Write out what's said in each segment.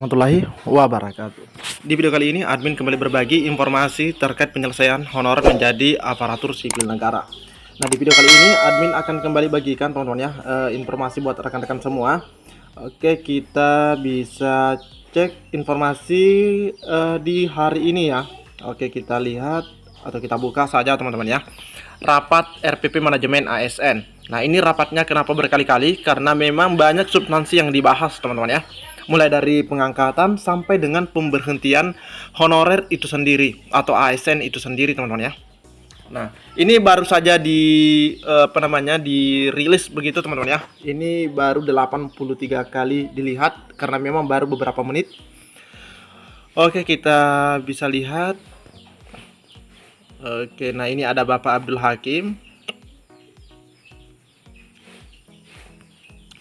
Warahmatullahi wabarakatuh. Di video kali ini admin kembali berbagi informasi terkait penyelesaian honorer menjadi aparatur sipil negara. Nah, di video kali ini admin akan kembali bagikan teman-teman ya, informasi buat rekan-rekan semua. Oke, kita bisa cek informasi di hari ini ya. Oke, kita lihat atau kita buka saja teman-teman ya. Rapat RPP Manajemen ASN. Nah, ini rapatnya kenapa berkali-kali? Karena memang banyak substansi yang dibahas teman-teman ya. Mulai dari pengangkatan sampai dengan pemberhentian honorer itu sendiri atau ASN itu sendiri teman-teman ya. Nah, ini baru saja dirilis begitu teman-teman ya. Ini baru 83 kali dilihat karena memang baru beberapa menit. Oke, kita bisa lihat. Oke, nah ini ada Bapak Abdul Hakim.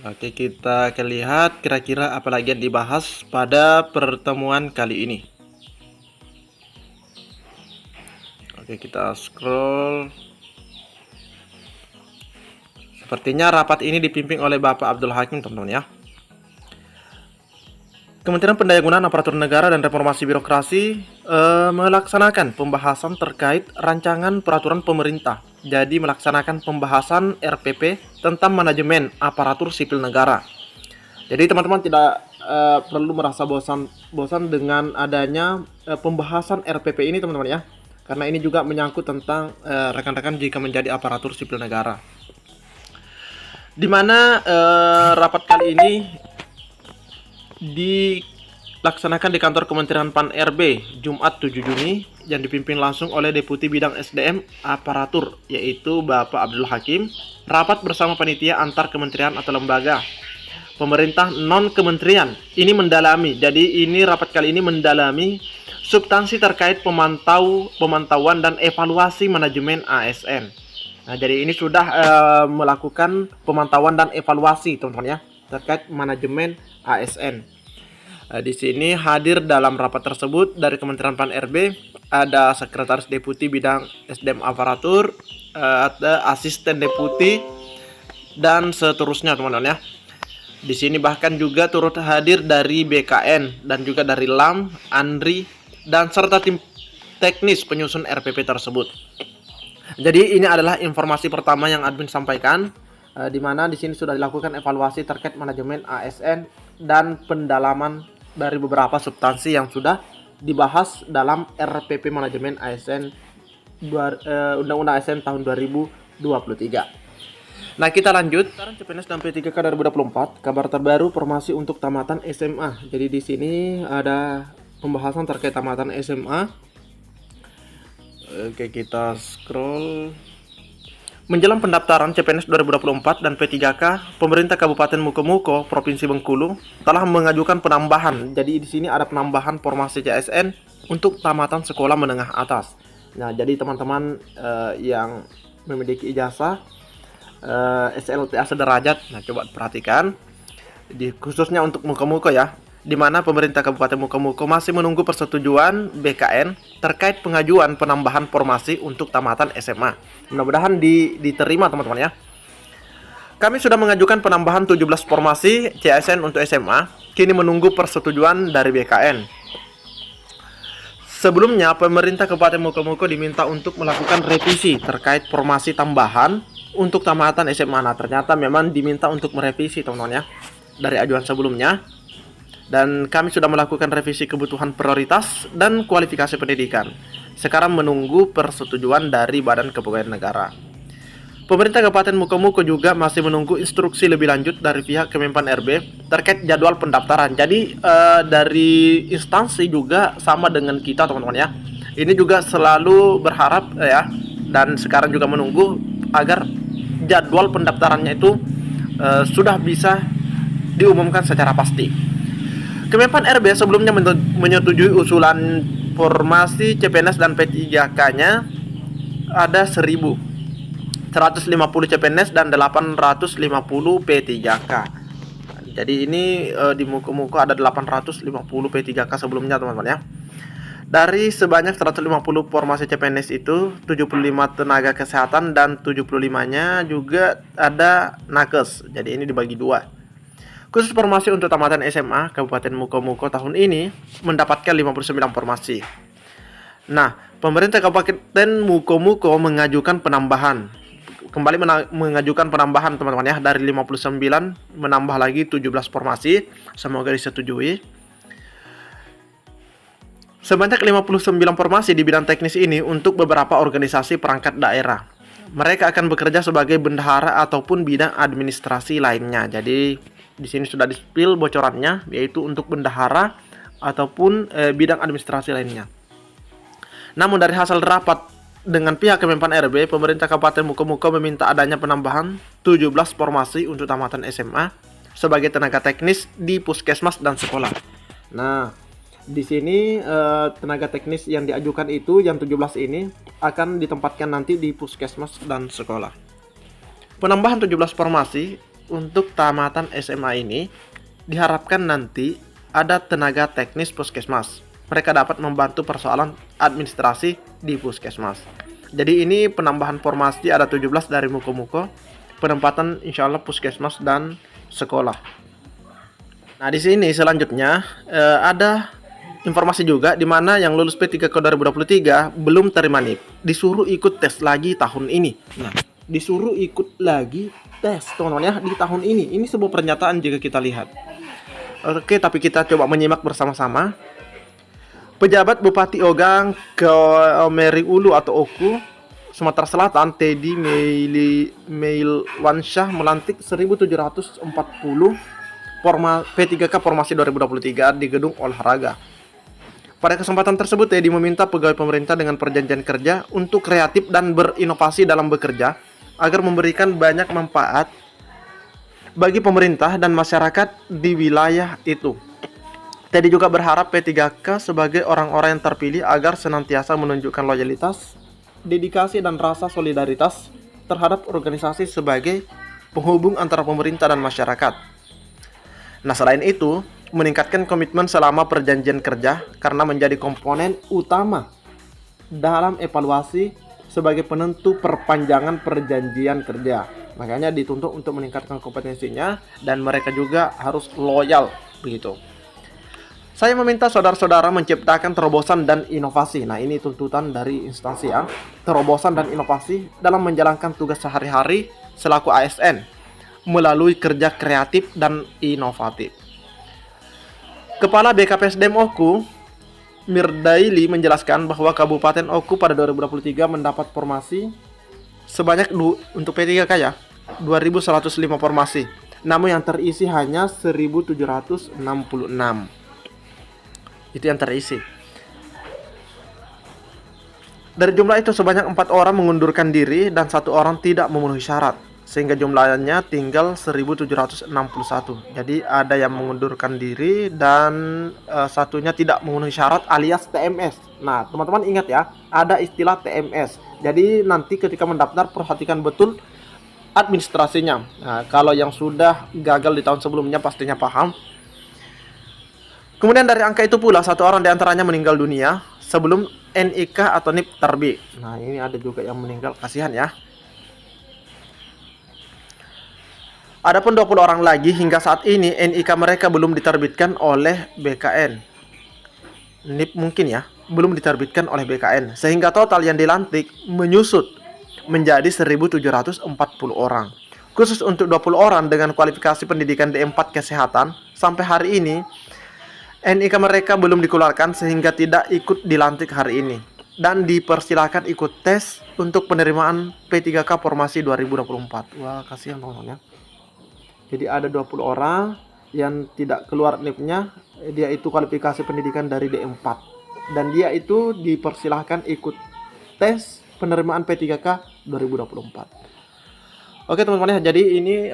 Oke, kita akan lihat kira-kira apa lagi yang dibahas pada pertemuan kali ini. Oke, kita scroll. Sepertinya rapat ini dipimpin oleh Bapak Abdul Hakim, teman-teman ya. Kementerian Pendayagunaan Aparatur Negara dan Reformasi Birokrasi melaksanakan pembahasan terkait rancangan peraturan pemerintah. Jadi melaksanakan pembahasan RPP tentang manajemen aparatur sipil negara. Jadi teman-teman tidak perlu merasa bosan dengan adanya pembahasan RPP ini teman-teman ya. Karena ini juga menyangkut tentang rekan-rekan jika menjadi aparatur sipil negara. Di mana rapat kali ini dilaksanakan di kantor Kementerian Pan RB Jumat 7 Juni yang dipimpin langsung oleh Deputi Bidang SDM Aparatur yaitu Bapak Abdul Hakim. Rapat bersama panitia antar kementerian atau lembaga pemerintah non kementerian ini mendalami. Jadi ini rapat kali ini mendalami substansi terkait pemantauan dan evaluasi manajemen ASN. Nah, jadi ini sudah melakukan pemantauan dan evaluasi teman-teman ya terkait manajemen ASN. Di sini hadir dalam rapat tersebut dari Kementerian Pan RB ada Sekretaris Deputi Bidang SDM Aparatur, ada Asisten Deputi dan seterusnya teman-teman ya. Di sini bahkan juga turut hadir dari BKN dan juga dari LAM, ANRI dan serta tim teknis penyusun RPP tersebut. Jadi ini adalah informasi pertama yang admin sampaikan. Di mana di sini sudah dilakukan evaluasi terkait manajemen ASN dan pendalaman dari beberapa substansi yang sudah dibahas dalam RPP Manajemen ASN Undang-Undang ASN tahun 2023. Nah, kita lanjut. Sekarang CPNS dan P3K 2024, kabar terbaru formasi untuk tamatan SMA. Jadi di sini ada pembahasan terkait tamatan SMA. Oke, kita scroll. Menjelang pendaftaran CPNS 2024 dan P3K, pemerintah Kabupaten Mukomuko, Provinsi Bengkulu telah mengajukan penambahan. Jadi di sini ada penambahan formasi CSN untuk tamatan sekolah menengah atas. Nah, jadi teman-teman yang memiliki ijazah SLTA sederajat, nah coba perhatikan. Khususnya untuk Mukomuko ya, di mana pemerintah Kabupaten Mukomuko masih menunggu persetujuan BKN terkait pengajuan penambahan formasi untuk tamatan SMA. Mudah-mudahan diterima teman-teman ya. Kami sudah mengajukan penambahan 17 formasi CSN untuk SMA, kini menunggu persetujuan dari BKN. Sebelumnya pemerintah Kabupaten Mukomuko diminta untuk melakukan revisi terkait formasi tambahan untuk tamatan SMA. Nah, ternyata memang diminta untuk merevisi teman-teman ya dari ajuan sebelumnya. Dan kami sudah melakukan revisi kebutuhan prioritas dan kualifikasi pendidikan. Sekarang menunggu persetujuan dari Badan Kepegawaian Negara. Pemerintah Kabupaten Mukomuko juga masih menunggu instruksi lebih lanjut dari pihak Kemenpan RB terkait jadwal pendaftaran. Jadi dari instansi juga sama dengan kita teman-teman ya. Ini juga selalu berharap ya, dan sekarang juga menunggu agar jadwal pendaftarannya itu sudah bisa diumumkan secara pasti. Kemenpan RB sebelumnya menyetujui usulan formasi CPNS dan P3K-nya ada 1.150 CPNS dan 850 P3K. Jadi ini di Mukomuko ada 850 P3K sebelumnya teman-teman ya. Dari sebanyak 150 formasi CPNS itu 75 tenaga kesehatan dan 75-nya juga ada nakes. Jadi ini dibagi dua. Khusus formasi untuk tamatan SMA Kabupaten Mukomuko tahun ini mendapatkan 59 formasi. Nah, pemerintah Kabupaten Mukomuko mengajukan penambahan. Kembali mengajukan penambahan teman-teman ya, dari 59 menambah lagi 17 formasi. Semoga disetujui. Sebanyak 59 formasi di bidang teknis ini untuk beberapa organisasi perangkat daerah. Mereka akan bekerja sebagai bendahara ataupun bidang administrasi lainnya. Jadi di sini sudah di-spill bocorannya, yaitu untuk bendahara ataupun bidang administrasi lainnya. Namun dari hasil rapat dengan pihak Kemenpan RB, pemerintah Kabupaten Mukomuko meminta adanya penambahan 17 formasi untuk tamatan SMA sebagai tenaga teknis di puskesmas dan sekolah. Nah, di sini tenaga teknis yang diajukan itu yang 17 ini akan ditempatkan nanti di puskesmas dan sekolah. Penambahan 17 formasi untuk tamatan SMA ini diharapkan nanti ada tenaga teknis puskesmas. Mereka dapat membantu persoalan administrasi di puskesmas. Jadi ini penambahan formasi ada 17 dari Mukomuko, penempatan insya Allah puskesmas dan sekolah. Nah, di sini selanjutnya ada informasi juga di mana yang lulus P3K 2023 belum terima NIP, disuruh ikut tes lagi tahun ini. Nah, disuruh ikut lagi tes teman-teman ya di tahun ini. Ini sebuah pernyataan jika kita lihat. Oke, tapi kita coba menyimak bersama-sama. Pejabat Bupati Ogang Komering Ulu atau Oku Sumatera Selatan, Teddy Meilwansyah melantik 1740 P3K formasi 2023 di gedung olahraga. Pada kesempatan tersebut, Teddy meminta pegawai pemerintah dengan perjanjian kerja untuk kreatif dan berinovasi dalam bekerja agar memberikan banyak manfaat bagi pemerintah dan masyarakat di wilayah itu. Teddy juga berharap P3K sebagai orang-orang yang terpilih agar senantiasa menunjukkan loyalitas, dedikasi, dan rasa solidaritas terhadap organisasi sebagai penghubung antara pemerintah dan masyarakat. Nah, selain itu, meningkatkan komitmen selama perjanjian kerja karena menjadi komponen utama dalam evaluasi sebagai penentu perpanjangan perjanjian kerja. Makanya dituntut untuk meningkatkan kompetensinya dan mereka juga harus loyal begitu. Saya meminta saudara-saudara menciptakan terobosan dan inovasi. Nah, ini tuntutan dari instansi ya. Terobosan dan inovasi dalam menjalankan tugas sehari-hari selaku ASN melalui kerja kreatif dan inovatif. Kepala BKPSDM Oku, Mirdaili, menjelaskan bahwa Kabupaten Oku pada 2023 mendapat formasi sebanyak untuk P3K ya, 2.105 formasi. Namun yang terisi hanya 1.766. Itu yang terisi. Dari jumlah itu sebanyak 4 orang mengundurkan diri dan 1 orang tidak memenuhi syarat, sehingga jumlahnya tinggal 1.761. Jadi ada yang mengundurkan diri dan satunya tidak memenuhi syarat alias TMS. Nah, teman-teman ingat ya, ada istilah TMS. Jadi nanti ketika mendaftar perhatikan betul administrasinya. Nah, kalau yang sudah gagal di tahun sebelumnya pastinya paham. Kemudian dari angka itu pula 1 orang diantaranya meninggal dunia sebelum NIK atau NIP terbit. Nah, ini ada juga yang meninggal, kasihan ya. Adapun 20 orang lagi hingga saat ini NIK mereka belum diterbitkan oleh BKN. NIP mungkin ya, belum diterbitkan oleh BKN. Sehingga total yang dilantik menyusut menjadi 1.740 orang. Khusus untuk 20 orang dengan kualifikasi pendidikan D4 kesehatan, sampai hari ini NIK mereka belum dikeluarkan sehingga tidak ikut dilantik hari ini. Dan dipersilakan ikut tes untuk penerimaan P3K formasi 2024. Wah, kasihan teman-teman ya. Jadi ada 20 orang yang tidak keluar NIP-nya, dia itu kualifikasi pendidikan dari D4. Dan dia itu dipersilahkan ikut tes penerimaan P3K 2024. Oke teman-teman ya, jadi ini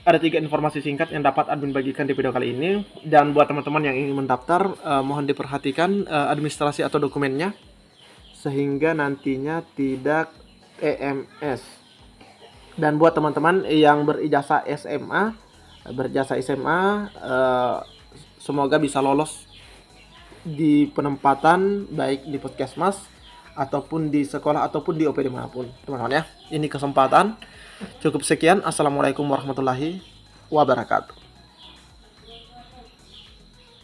ada 3 informasi singkat yang dapat admin bagikan di video kali ini. Dan buat teman-teman yang ingin mendaftar, mohon diperhatikan administrasi atau dokumennya, sehingga nantinya tidak EMS. Dan buat teman-teman yang berijazah SMA, semoga bisa lolos di penempatan baik di puskesmas ataupun di sekolah ataupun di OPD manapun teman-teman ya. Ini kesempatan. Cukup sekian. Assalamualaikum warahmatullahi wabarakatuh.